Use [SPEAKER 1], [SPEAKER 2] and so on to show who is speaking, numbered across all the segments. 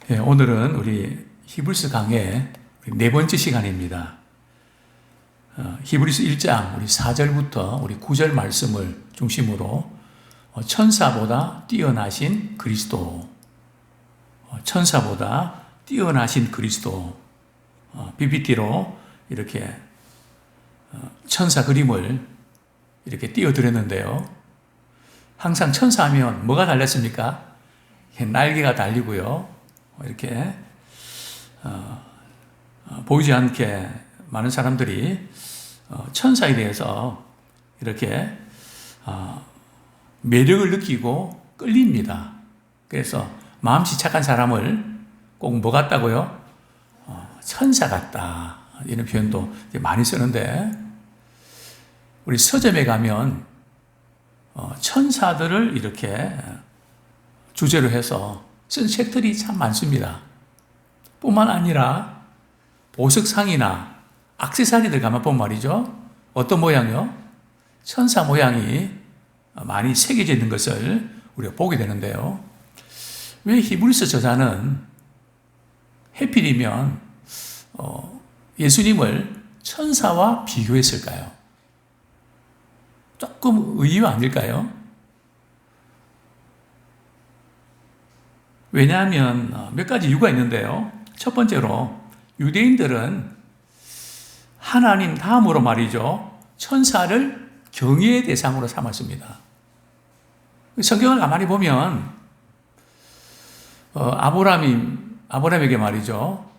[SPEAKER 1] 오늘은 우리 히브리서 강의 네 번째 시간입니다. 히브리서 1장 우리 4절부터 우리 9절 말씀을 중심으로 천사보다 뛰어나신 그리스도, 천사보다 뛰어나신 그리스도, PPT로 이렇게 천사 그림을 이렇게 띄워드렸는데요. 항상 천사하면 뭐가 달렸습니까? 날개가 달리고요. 이렇게 보이지 않게 많은 사람들이 천사에 대해서 이렇게 매력을 느끼고 끌립니다. 그래서 마음씨 착한 사람을 꼭 뭐 같다고요? 천사 같다. 이런 표현도 많이 쓰는데 우리 서점에 가면 천사들을 이렇게 주제로 해서 쓴 책들이 참 많습니다. 뿐만 아니라 보석상이나 액세서리들 가만 보면 말이죠. 어떤 모양이요? 천사 모양이 많이 새겨져 있는 것을 우리가 보게 되는데요. 왜 히브리서 저자는 해필이면 예수님을 천사와 비교했을까요? 조금 의외 아닐까요? 왜냐하면 몇 가지 이유가 있는데요. 첫 번째로 유대인들은 하나님 다음으로 말이죠. 천사를 경외의 대상으로 삼았습니다. 성경을 가만히 보면 아브라함에게 말이죠.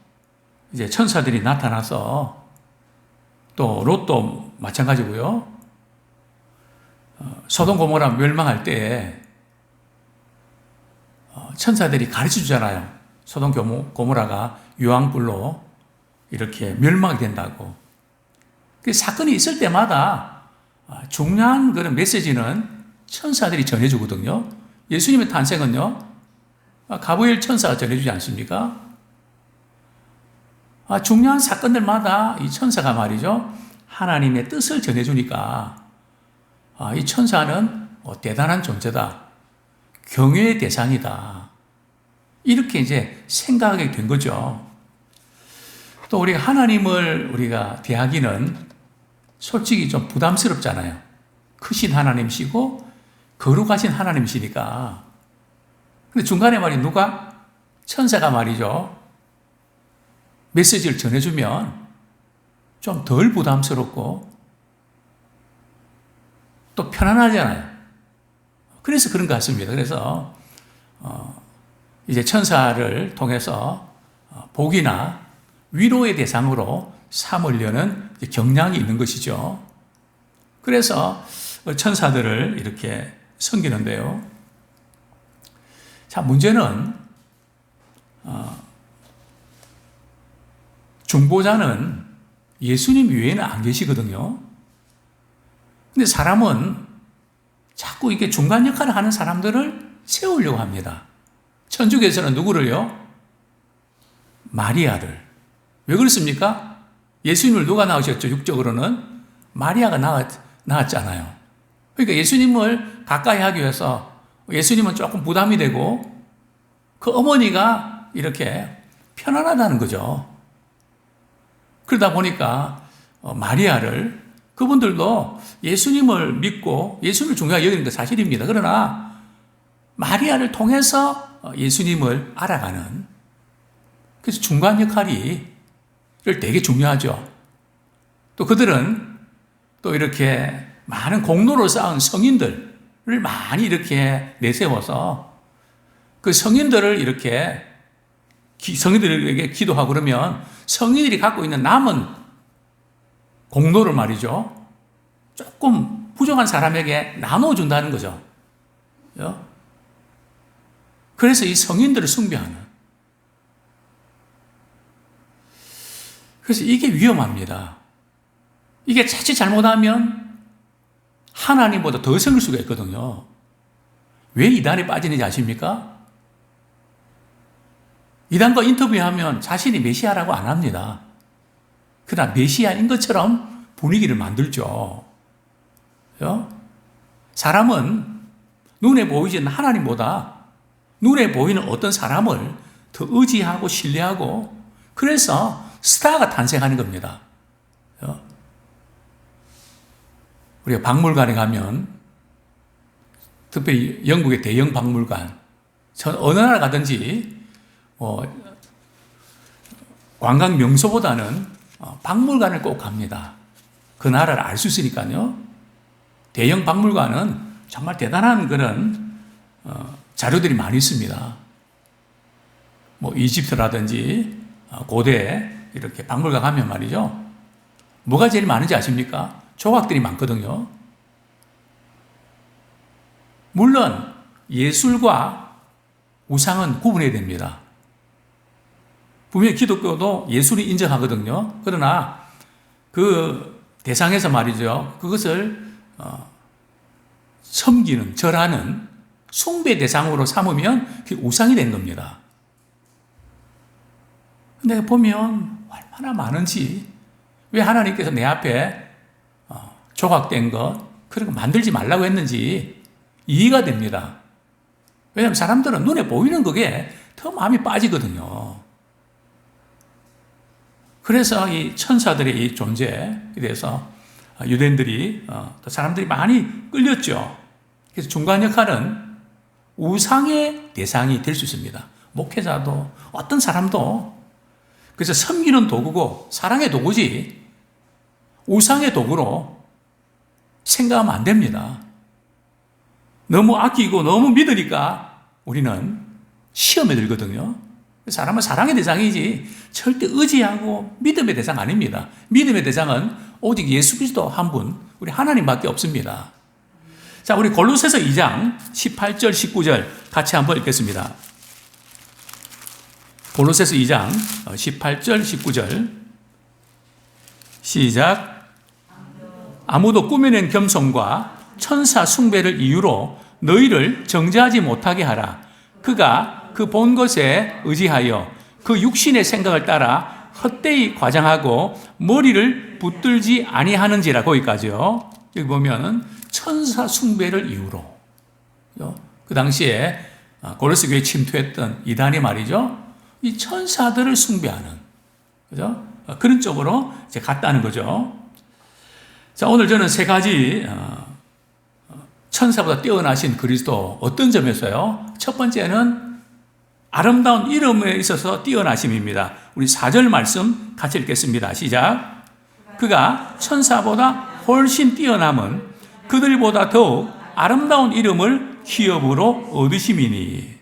[SPEAKER 1] 이제 천사들이 나타나서 또 롯도 마찬가지고요. 소돔 고모라 멸망할 때에 천사들이 가르쳐 주잖아요. 소돔 고모라가 유황불로 이렇게 멸망이 된다고. 그 사건이 있을 때마다 중요한 그런 메시지는 천사들이 전해주거든요. 예수님의 탄생은요, 가브리엘 천사가 전해주지 않습니까? 중요한 사건들마다 이 천사가 말이죠, 하나님의 뜻을 전해주니까 이 천사는 대단한 존재다. 경외의 대상이다. 이렇게 이제 생각하게 된 거죠. 또 우리가 하나님을 우리가 대하기는 솔직히 좀 부담스럽잖아요. 크신 하나님이시고 거룩하신 하나님이시니까. 근데 중간에 말이 누가? 천사가 말이죠. 메시지를 전해주면 좀 덜 부담스럽고 또 편안하잖아요. 그래서 그런 것 같습니다. 그래서 이제 천사를 통해서 복이나 위로의 대상으로 삼으려는 경향이 있는 것이죠. 그래서 천사들을 이렇게 섬기는데요. 자, 문제는 중보자는 예수님 외에는 안 계시거든요. 근데 사람은 자꾸 이렇게 중간 역할을 하는 사람들을 세우려고 합니다. 천주교에서는 누구를요? 마리아를. 왜 그렇습니까? 예수님을 누가 낳으셨죠? 육적으로는 마리아가 낳았잖아요. 그러니까 예수님을 가까이 하기 위해서 예수님은 조금 부담이 되고 그 어머니가 이렇게 편안하다는 거죠. 그러다 보니까 마리아를, 그분들도 예수님을 믿고 예수님을 중요하게 여기는 게 사실입니다. 그러나 마리아를 통해서 예수님을 알아가는, 그래서 중간 역할이 되게 중요하죠. 또 그들은 또 이렇게 많은 공로를 쌓은 성인들을 많이 이렇게 내세워서 그 성인들을 이렇게 성인들에게 기도하고 그러면 성인들이 갖고 있는 남은 공로를 말이죠, 조금 부족한 사람에게 나눠준다는 거죠. 그래서 이 성인들을 숭배하는. 그래서 이게 위험합니다. 이게 자칫 잘못하면 하나님보다 더 섬길 수가 있거든요. 왜 이단에 빠지는지 아십니까? 이단과 인터뷰하면 자신이 메시아라고 안 합니다. 그러나 메시아인 것처럼 분위기를 만들죠. 사람은 눈에 보이지 않는 하나님보다 눈에 보이는 어떤 사람을 더 의지하고 신뢰하고 그래서 스타가 탄생하는 겁니다. 우리가 박물관에 가면 특별히 영국의 대형 박물관 전 어느 나라 가든지 관광 명소보다는 박물관을 꼭 갑니다. 그 나라를 알 수 있으니까요. 대형 박물관은 정말 대단한 그런 자료들이 많이 있습니다. 이집트라든지 고대 이렇게 박물관 가면 말이죠. 뭐가 제일 많은지 아십니까? 조각들이 많거든요. 물론 예술과 우상은 구분해야 됩니다. 분명히 기독교도 예술이 인정하거든요. 그러나 그 대상에서 말이죠. 그것을 섬기는, 절하는 숭배 대상으로 삼으면 그게 우상이 된 겁니다. 근데 보면 얼마나 많은지 왜 하나님께서 내 앞에 조각된 것 그런 거 만들지 말라고 했는지 이해가 됩니다. 왜냐하면 사람들은 눈에 보이는 그게 더 마음이 빠지거든요. 그래서 이 천사들의 이 존재에 대해서 유대인들이 또 사람들이 많이 끌렸죠. 그래서 중간 역할은 우상의 대상이 될 수 있습니다. 목회자도 어떤 사람도 그래서 섬기는 도구고 사랑의 도구지 우상의 도구로 생각하면 안 됩니다. 너무 아끼고 너무 믿으니까 우리는 시험에 들거든요. 사람은 사랑의 대상이지 절대 의지하고 믿음의 대상 아닙니다. 믿음의 대상은 오직 예수 그리스도 한 분, 우리 하나님밖에 없습니다. 자, 우리 골로새서 2장 18절, 19절 같이 한번 읽겠습니다. 골로새서 2장 18절, 19절 시작. 아무도 꾸며낸 겸손과 천사 숭배를 이유로 너희를 정죄하지 못하게 하라. 그가 그 본 것에 의지하여 그 육신의 생각을 따라 헛되이 과장하고 머리를 붙들지 아니하는지라. 거기까지요. 여기 보면 천사 숭배를 이유로 그 당시에 고레스 교회에 침투했던 이단이 말이죠. 이 천사들을 숭배하는 그죠? 그런 쪽으로 이제 갔다는 거죠. 자, 오늘 저는 세 가지 천사보다 뛰어나신 그리스도 어떤 점에서요? 첫 번째는 아름다운 이름에 있어서 뛰어나심입니다. 우리 4절 말씀 같이 읽겠습니다. 시작. 그가 천사보다 훨씬 뛰어남은 그들보다 더욱 아름다운 이름을 기업으로 얻으심이니.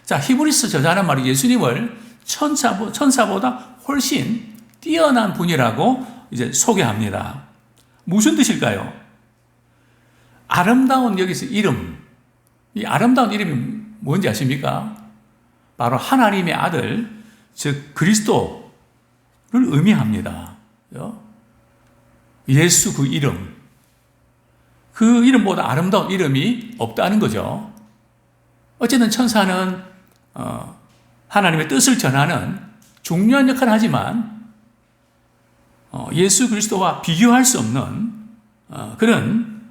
[SPEAKER 1] 자, 히브리서 저자는 말이 예수님을 천사보다 훨씬 뛰어난 분이라고 이제 소개합니다. 무슨 뜻일까요? 아름다운 여기서 이름. 이 아름다운 이름이 뭔지 아십니까? 바로 하나님의 아들, 즉 그리스도를 의미합니다. 예수 그 이름. 그 이름보다 아름다운 이름이 없다는 거죠. 어쨌든 천사는 하나님의 뜻을 전하는 중요한 역할을 하지만 예수 그리스도와 비교할 수 없는 그런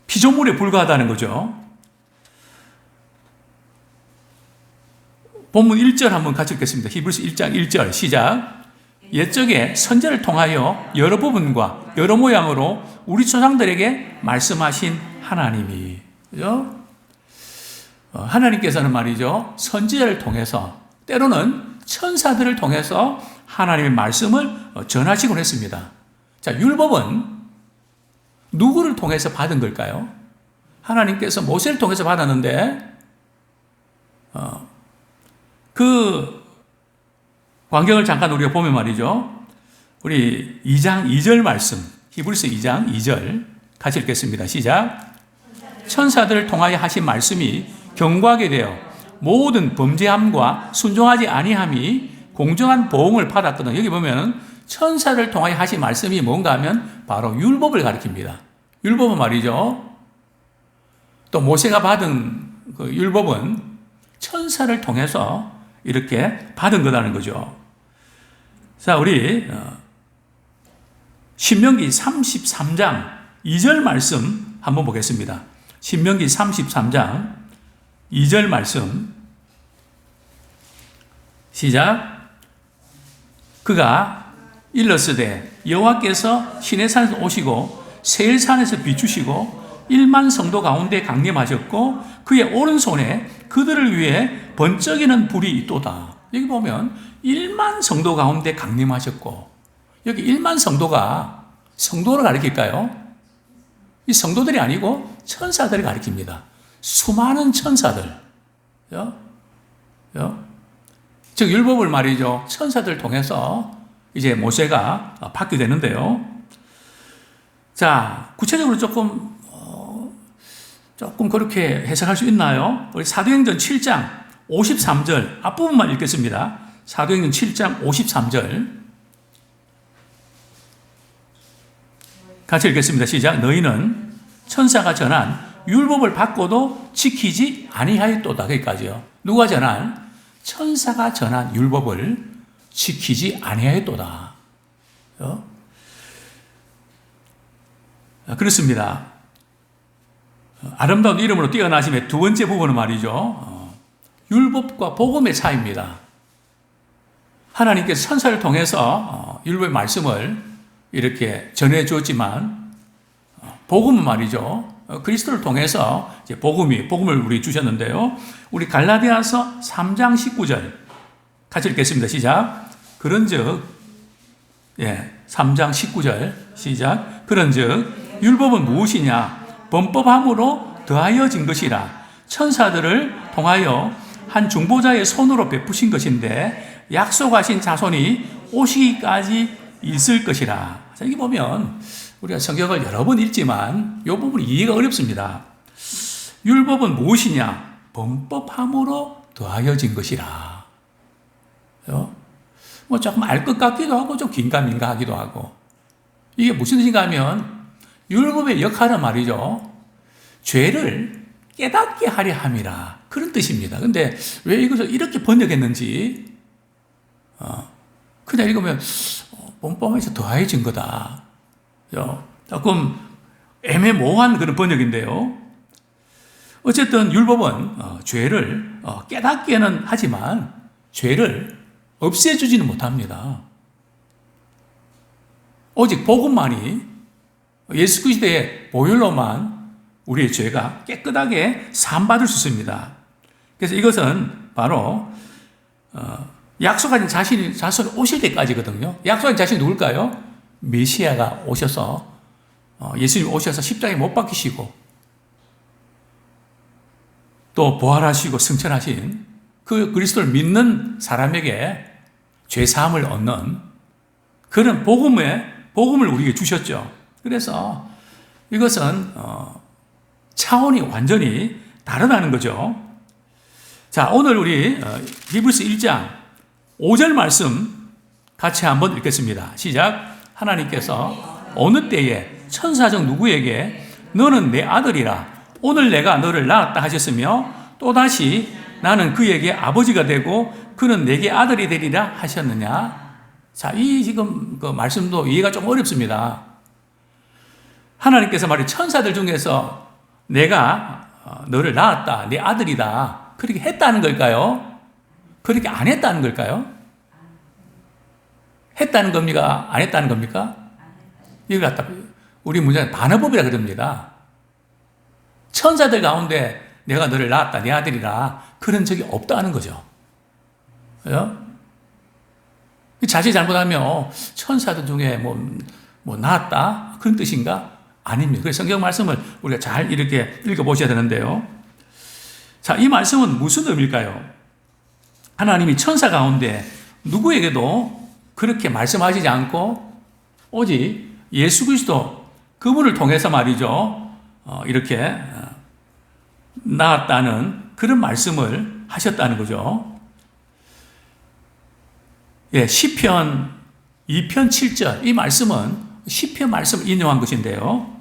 [SPEAKER 1] 피조물에 불과하다는 거죠. 본문 1절 한번 같이 읽겠습니다. 히브리서 1장 1절 시작. 옛적에 선지자를 통하여 여러 부분과 여러 모양으로 우리 조상들에게 말씀하신 하나님이. 그죠? 하나님께서는 말이죠. 선지자를 통해서 때로는 천사들을 통해서 하나님의 말씀을 전하시곤 했습니다. 자, 율법은 누구를 통해서 받은 걸까요? 하나님께서 모세를 통해서 받았는데 그 광경을 잠깐 우리가 보면 말이죠. 우리 2장 2절 말씀, 히브리서 2장 2절 같이 읽겠습니다. 시작. 천사들을 통하여 하신 말씀이 경고하게 되어 모든 범죄함과 순종하지 아니함이 공정한 보응을 받았거든. 여기 보면 천사를 통하여 하신 말씀이 뭔가 하면 바로 율법을 가리킵니다. 율법은 말이죠. 또 모세가 받은 그 율법은 천사를 통해서 이렇게 받은 거라는 거죠. 자, 우리 신명기 33장 2절 말씀 한번 보겠습니다. 신명기 33장 2절 말씀 시작. 그가 일렀으되 여호와께서 시내산에서 오시고 세일산에서 비추시고 1만 성도 가운데 강림하셨고 그의 오른손에 그들을 위해 번쩍이는 불이 있도다. 여기 보면 1만 성도 가운데 강림하셨고, 여기 1만 성도가 성도를 가리킬까요? 이 성도들이 아니고 천사들을 가리킵니다. 수많은 천사들. 즉 율법을 말이죠. 천사들 통해서 이제 모세가 받게 되는데요. 자, 구체적으로 조금 그렇게 해석할 수 있나요? 우리 사도행전 7장 53절 앞부분만 읽겠습니다. 사도행전 7장 53절 같이 읽겠습니다. 시작. 너희는 천사가 전한 율법을 받고도 지키지 아니하였도다. 거기까지요. 누가 전한? 천사가 전한 율법을 지키지 아니하였도다. 그렇습니다. 아름다운 이름으로 뛰어나심의 두 번째 부분은 말이죠. 율법과 복음의 차이입니다. 하나님께서 천사를 통해서 율법의 말씀을 이렇게 전해 주었지만 복음은 말이죠. 그리스도를 통해서 이제 복음을 우리 주셨는데요. 우리 갈라디아서 3장 19절 같이 읽겠습니다. 시작. 그런즉 3장 19절 시작. 그런즉 율법은 무엇이냐? 범법함으로 더하여진 것이라. 천사들을 통하여 한 중보자의 손으로 베푸신 것인데 약속하신 자손이 오시기까지 있을 것이라. 자, 여기 보면 우리가 성경을 여러 번 읽지만 이 부분이 이해가 어렵습니다. 율법은 무엇이냐? 범법함으로 더하여진 것이라. 뭐 조금 알 것 같기도 하고 좀 긴가민가 하기도 하고. 이게 무슨 뜻인가 하면 율법의 역할은 말이죠. 죄를 깨닫게 하려 함이라. 그런 뜻입니다. 근데 왜 이것을 이렇게 번역했는지 그냥 읽으면 범법에서 더해진 거다. 조금 애매모호한 그런 번역인데요. 어쨌든 율법은 죄를 깨닫게는 하지만 죄를 없애주지는 못합니다. 오직 복음만이 예수 그리스도의 보혈로만 우리의 죄가 깨끗하게 사함받을 수 있습니다. 그래서 이것은 바로 약속하신 자손이 오실 때까지거든요. 약속하신 자신이 누굴까요? 메시아가 오셔서 예수님이 오셔서 십자가에 못 박히시고 또 부활하시고 승천하신 그 그리스도를 믿는 사람에게 죄사함을 얻는 그런 복음을 우리에게 주셨죠. 그래서 이것은 차원이 완전히 다르다는 거죠. 자, 오늘 우리 히브리서 1장 5절 말씀 같이 한번 읽겠습니다. 시작. 하나님께서 어느 때에 천사적 누구에게 너는 내 아들이라 오늘 내가 너를 낳았다 하셨으며 또다시 나는 그에게 아버지가 되고 그는 내게 아들이 되리라 하셨느냐. 자, 이 지금 그 말씀도 이해가 좀 어렵습니다. 하나님께서 말이 천사들 중에서 내가 너를 낳았다, 내 아들이다 그렇게 했다는 걸까요? 그렇게 안 했다는 걸까요? 했다는 겁니까? 안 했다는 겁니까? 이걸 갖다 우리 문제는 반어법이라 그럽니다. 천사들 가운데 내가 너를 낳았다, 내 아들이라 그런 적이 없다는 거죠. 자칫 잘못하면 천사들 중에 뭐 낳았다 그런 뜻인가? 아닙니다. 그래서 성경 말씀을 우리가 잘 이렇게 읽어보셔야 되는데요. 자, 이 말씀은 무슨 의미일까요? 하나님이 천사 가운데 누구에게도 그렇게 말씀하시지 않고 오직 예수 그리스도 그분을 통해서 말이죠. 이렇게 낳았다는 그런 말씀을 하셨다는 거죠. 시편 2편 7절 이 말씀은 시편 말씀을 인용한 것인데요.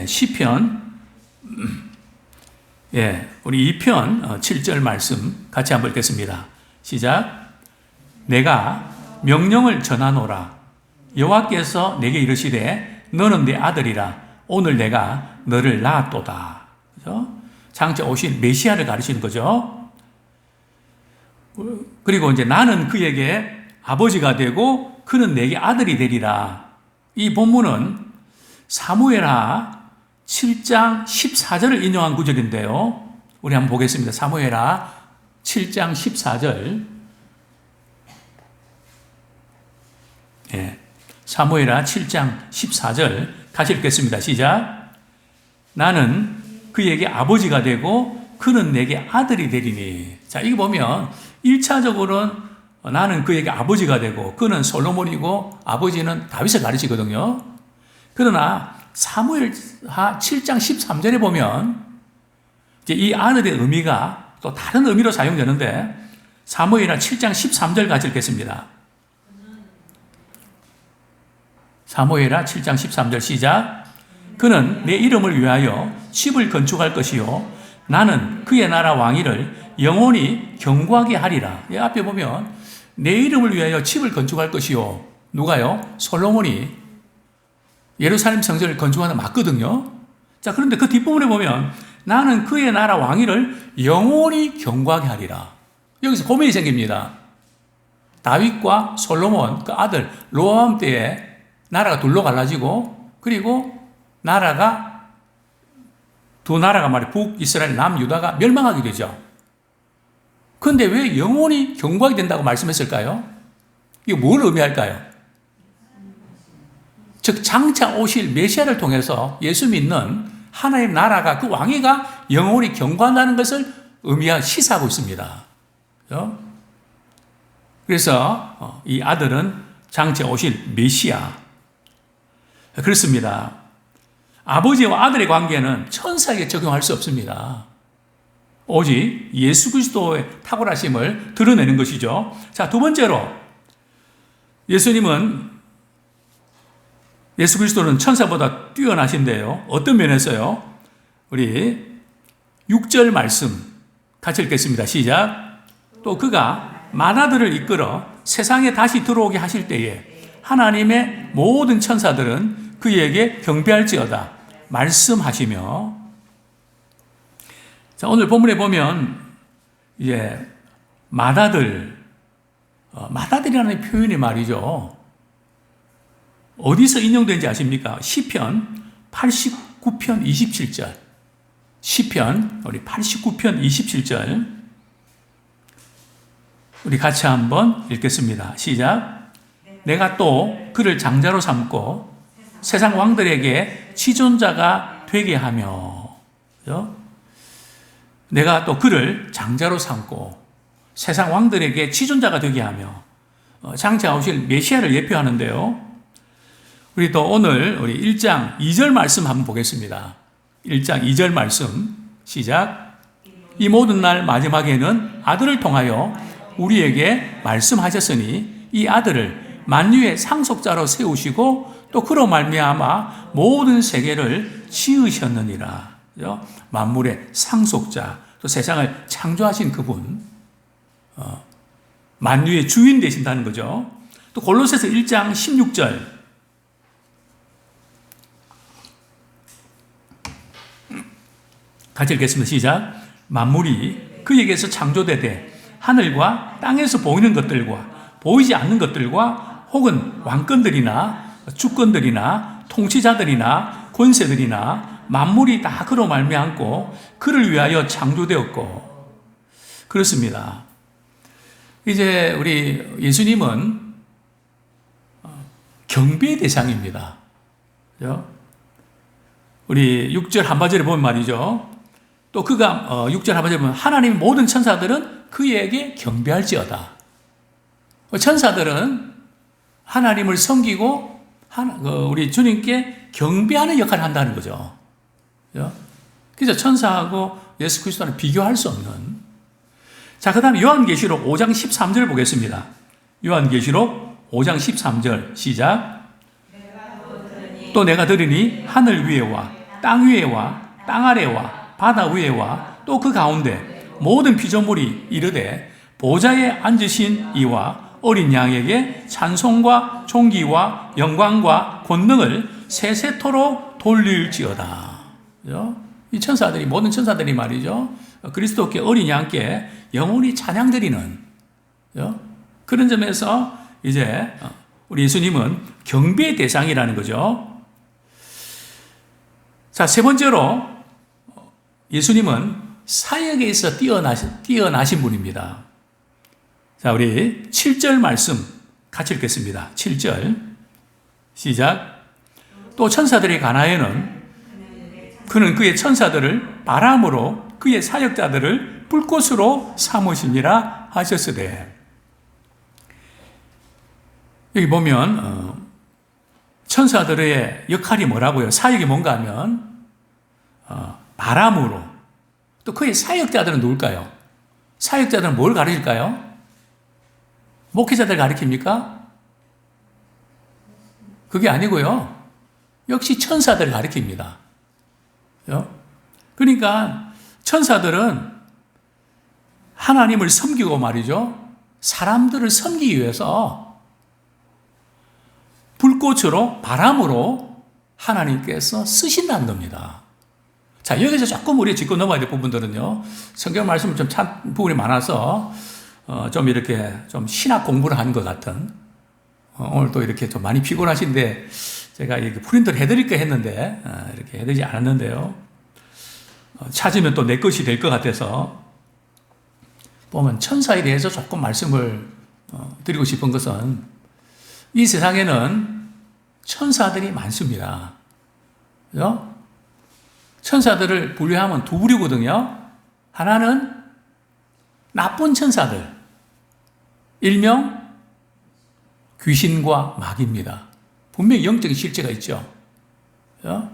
[SPEAKER 1] 시편 우리 2편 7절 말씀 같이 한번 읽겠습니다. 시작. 내가 명령을 전하노라 여호와께서 내게 이르시되 너는 내 아들이라 오늘 내가 너를 낳았도다. 그렇죠? 장차 오실 메시아를 가르치는 거죠. 그리고 이제 나는 그에게 아버지가 되고 그는 내게 아들이 되리라. 이 본문은 사무엘하 7장 14절을 인용한 구절인데요. 우리 한번 보겠습니다. 사무엘하 7장 14절. 예. 사무엘하 7장 14절 같이 읽겠습니다. 시작. 나는 그에게 아버지가 되고 그는 내게 아들이 되리니. 자, 이거 보면 1차적으로는 나는 그에게 아버지가 되고 그는 솔로몬이고 아버지는 다윗을 가르치거든요. 그러나 사무엘하 7장 13절에 보면 이제 이 아들의 의미가 또 다른 의미로 사용되는데 사무엘하 7장 13절 같이 읽겠습니다. 사무엘하 7장 13절 시작. 그는 내 이름을 위하여 집을 건축할 것이요 나는 그의 나라 왕위를 영원히 견고하게 하리라. 이 앞에 보면 내 이름을 위하여 집을 건축할 것이요. 누가요? 솔로몬이 예루살렘 성전을 건축하는 맞거든요. 자, 그런데 그 뒷부분에 보면 나는 그의 나라 왕위를 영원히 견고하게 하리라. 여기서 고민이 생깁니다. 다윗과 솔로몬 그 아들 로암 때에 나라가 둘로 갈라지고 그리고 나라가 두 나라가 말이 북이스라엘 남유다가 멸망하게 되죠. 그런데 왜 영원히 견고하게 된다고 말씀했을까요? 이게 뭘 의미할까요? 즉 장차 오실 메시아를 통해서 예수 믿는 하나님 나라가 그 왕위가 영원히 견고한다는 것을 시사하고 있습니다. 그래서 이 아들은 장차 오실 메시아. 그렇습니다. 아버지와 아들의 관계는 천사에게 적용할 수 없습니다. 오직 예수 그리스도의 탁월하심을 드러내는 것이죠. 자, 두 번째로 예수 그리스도는 천사보다 뛰어나신데요. 어떤 면에서요? 우리 6절 말씀 같이 읽겠습니다. 시작. 또 그가 만아들을 이끌어 세상에 다시 들어오게 하실 때에 하나님의 모든 천사들은 그에게 경배할지어다 말씀하시며. 자, 오늘 본문에 보면 이제 맏아들이라는 표현이 말이죠. 어디서 인용된지 아십니까? 시편 89편 27절. 시편 우리 89편 27절 우리 같이 한번 읽겠습니다. 시작. 내가 또 그를 장자로 삼고 세상 왕들에게 지존자가 되게 하며. 그렇죠? 내가 또 그를 장자로 삼고 세상 왕들에게 지존자가 되게 하며. 장차 오실 메시아를 예표하는데요. 우리 또 오늘 우리 1장 2절 말씀 한번 보겠습니다. 1장 2절 말씀 시작. 이 모든 날 마지막에는 아들을 통하여 우리에게 말씀하셨으니 이 아들을 만유의 상속자로 세우시고 또 그로 말미암아 모든 세계를 지으셨느니라. 만물의 상속자, 또 세상을 창조하신 그분, 만유의 주인 되신다는 거죠. 또 골로새서 1장 16절 같이 읽겠습니다. 시작. 만물이 그에게서 창조되되 하늘과 땅에서 보이는 것들과 보이지 않는 것들과 혹은 왕권들이나 주권들이나 통치자들이나 권세들이나 만물이 다 그로 말미암고 그를 위하여 창조되었고. 그렇습니다. 이제 우리 예수님은 경배의 대상입니다. 우리 6절 한바절에 보면 말이죠. 또 그가 6절 한바절에 보면 하나님의 모든 천사들은 그에게 경배할지어다. 천사들은 하나님을 섬기고 우리 주님께 경배하는 역할을 한다는 거죠. 그래서 천사하고 예수 그리스도는 비교할 수 없는. 자, 그 다음에 요한계시록 5장 13절 보겠습니다. 요한계시록 5장 13절 시작. 또 내가 들으니 하늘 위에와 땅 위에와 땅 아래와 바다 위에와 또 그 가운데 모든 피조물이 이르되 보좌에 앉으신 이와 어린 양에게 찬송과 존귀와 영광과 권능을 세세토록 돌릴지어다. 이 천사들이, 모든 천사들이 말이죠, 그리스도께 어린 양께 영원히 찬양드리는 그런 점에서 이제 우리 예수님은 경배의 대상이라는 거죠. 자, 세 번째로 예수님은 사역에 있어 뛰어나신 분입니다. 자, 우리 7절 말씀 같이 읽겠습니다. 7절 시작. 또 천사들이 가나에는 그는 그의 천사들을 바람으로 그의 사역자들을 불꽃으로 삼으시니라 하셨으되. 여기 보면 천사들의 역할이 뭐라고요? 사역이 뭔가 하면 바람으로, 또 그의 사역자들은 누굴까요? 사역자들은 뭘 가르칠까요? 목회자들 가르칩니까? 그게 아니고요. 역시 천사들 가르칩니다. 그러니까 천사들은 하나님을 섬기고 말이죠, 사람들을 섬기기 위해서 불꽃으로, 바람으로 하나님께서 쓰신다는 겁니다. 자, 여기서 조금 우리 짚고 넘어야 될 부분들은요, 성경 말씀을 좀 찬 부분이 많아서 좀 이렇게 좀 신학 공부를 하는 것 같은, 오늘 또 이렇게 좀 많이 피곤하신데 제가 이렇게 프린트를 해드릴까 했는데 이렇게 해드리지 않았는데요, 찾으면 또 내 것이 될 것 같아서 보면, 천사에 대해서 조금 말씀을 드리고 싶은 것은, 이 세상에는 천사들이 많습니다. 그죠? 천사들을 분류하면 두 부류거든요. 하나는 나쁜 천사들, 일명 귀신과 마귀입니다. 분명히 영적인 실체가 있죠. 그죠?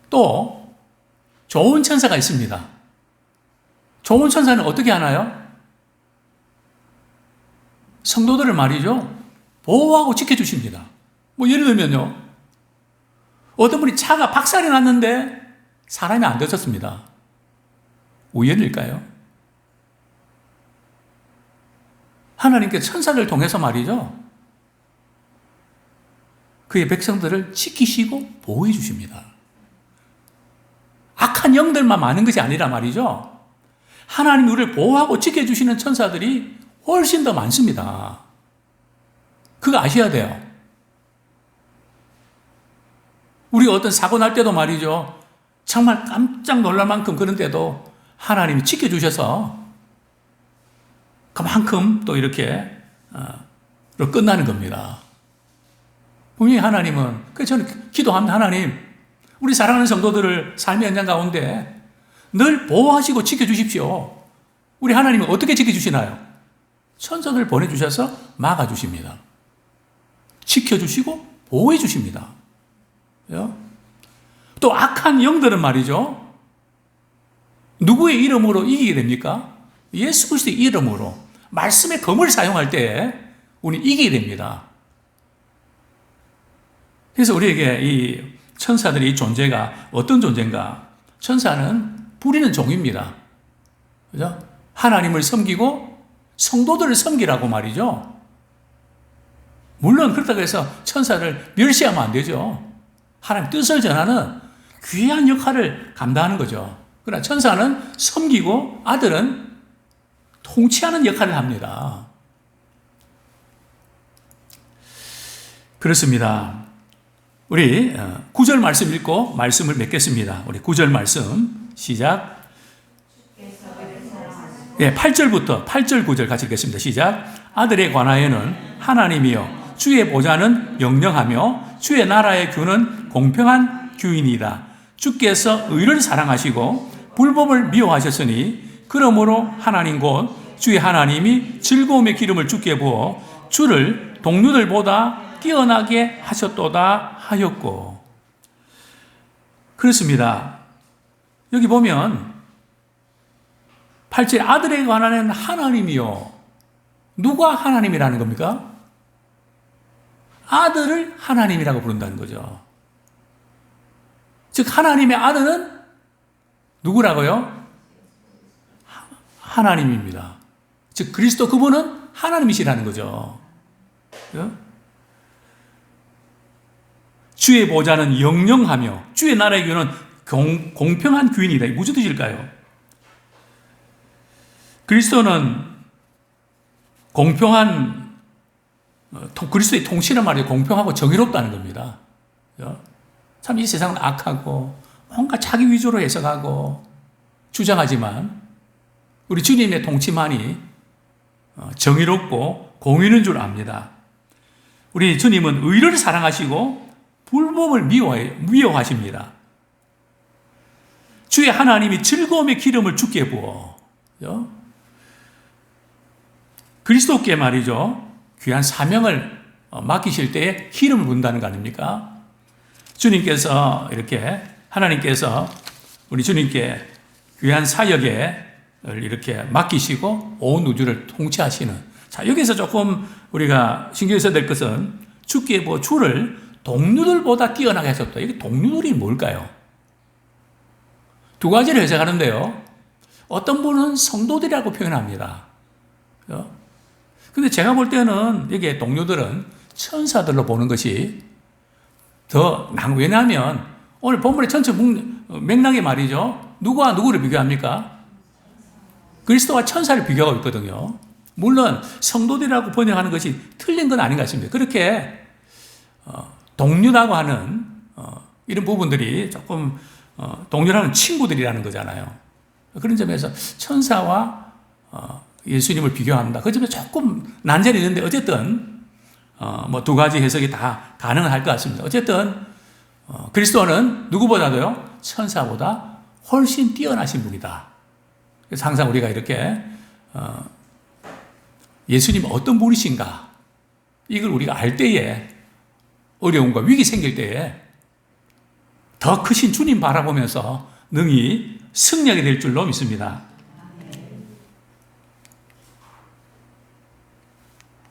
[SPEAKER 1] 또 좋은 천사가 있습니다. 좋은 천사는 어떻게 하나요? 성도들을 말이죠, 보호하고 지켜주십니다. 뭐 예를 들면요, 어떤 분이 차가 박살이 났는데 사람이 안 다쳤습니다. 우연일까요? 하나님께 천사를 통해서 말이죠, 그의 백성들을 지키시고 보호해 주십니다. 악한 영들만 많은 것이 아니라 말이죠, 하나님이 우리를 보호하고 지켜주시는 천사들이 훨씬 더 많습니다. 그거 아셔야 돼요. 우리가 어떤 사고 날 때도 말이죠, 정말 깜짝 놀랄 만큼 그런데도 하나님이 지켜주셔서 그만큼 또 이렇게 끝나는 겁니다. 분명히 하나님은, 그래서 저는 기도합니다. 하나님, 우리 사랑하는 성도들을 삶의 현장 가운데 늘 보호하시고 지켜주십시오. 우리 하나님은 어떻게 지켜주시나요? 천사들 보내주셔서 막아주십니다. 지켜주시고 보호해주십니다. 또 악한 영들은 말이죠, 누구의 이름으로 이기게 됩니까? 예수 그리스도의 이름으로, 말씀의 검을 사용할 때 우리 이기게 됩니다. 그래서 우리에게 이 천사들의 이 존재가 어떤 존재인가? 천사는 부리는 종입니다. 그죠? 하나님을 섬기고 성도들을 섬기라고 말이죠. 물론 그렇다고 해서 천사를 멸시하면 안 되죠. 하나님 뜻을 전하는 귀한 역할을 감당하는 거죠. 그러나 천사는 섬기고 아들은 통치하는 역할을 합니다. 그렇습니다. 우리 9절 말씀 읽고 말씀을 맺겠습니다. 우리 9절 말씀 시작. 8절부터 8절 9절 같이 읽겠습니다. 시작. 아들에 관하여는 하나님이여 주의 보좌는 영영하며 주의 나라의 규는 공평한 규이니이다. 주께서 의를 사랑하시고 불법을 미워하셨으니 그러므로 하나님 곧 주의 하나님이 즐거움의 기름을 주께 부어 주를 동료들보다 뛰어나게 하셨도다 하였고. 그렇습니다. 여기 보면 8절 아들에 관하여는 하나님이요. 누가 하나님이라는 겁니까? 아들을 하나님이라고 부른다는 거죠. 즉 하나님의 아들은 누구라고요? 하나님입니다. 즉 그리스도 그분은 하나님이시라는 거죠. 주의 보좌는 영영하며 주의 나라의 규는 공평한 규인이다. 무슨 뜻일까요? 그리스도는 공평한, 그리스도의 통치는 말이죠. 공평하고 정의롭다는 겁니다. 참 이 세상은 악하고 뭔가 자기 위주로 해석하고 주장하지만 우리 주님의 통치만이 정의롭고 공의는 줄 압니다. 우리 주님은 의를 사랑하시고 불법을 미워하십니다. 주의 하나님이 즐거움의 기름을 주께 부어 그리스도께 말이죠. 귀한 사명을 맡기실 때에 기름을 부은다는 거 아닙니까? 주님께서 이렇게 하나님께서 우리 주님께 귀한 사역에 이렇게 맡기시고 온 우주를 통치하시는. 자, 여기서 조금 우리가 신경 써야 될 것은 주께 뭐 주를 동료들보다 뛰어나게 하셨다. 이게 동료들이 뭘까요? 두 가지를 해석하는데요. 어떤 분은 성도들이라고 표현합니다. 근데 제가 볼 때는 여기에 동료들은 천사들로 보는 것이 왜냐하면 오늘 본문의 전체 맥락이 말이죠. 누구와 누구를 비교합니까? 그리스도와 천사를 비교하고 있거든요. 물론 성도들이라고 번역하는 것이 틀린 건 아닌 것 같습니다. 그렇게 동료라고 하는 이런 부분들이 조금 동료라는 친구들이라는 거잖아요. 그런 점에서 천사와 예수님을 비교한다. 그 점에 조금 난제는 있는데 어쨌든 뭐 두 가지 해석이 다 가능할 것 같습니다. 어쨌든 그리스도는 누구보다도요 천사보다 훨씬 뛰어나신 분이다. 그래서 항상 우리가 이렇게 예수님은 어떤 분이신가 이걸 우리가 알 때에 어려움과 위기 생길 때에 더 크신 주님 바라보면서 능히 승리하게 될 줄로 믿습니다.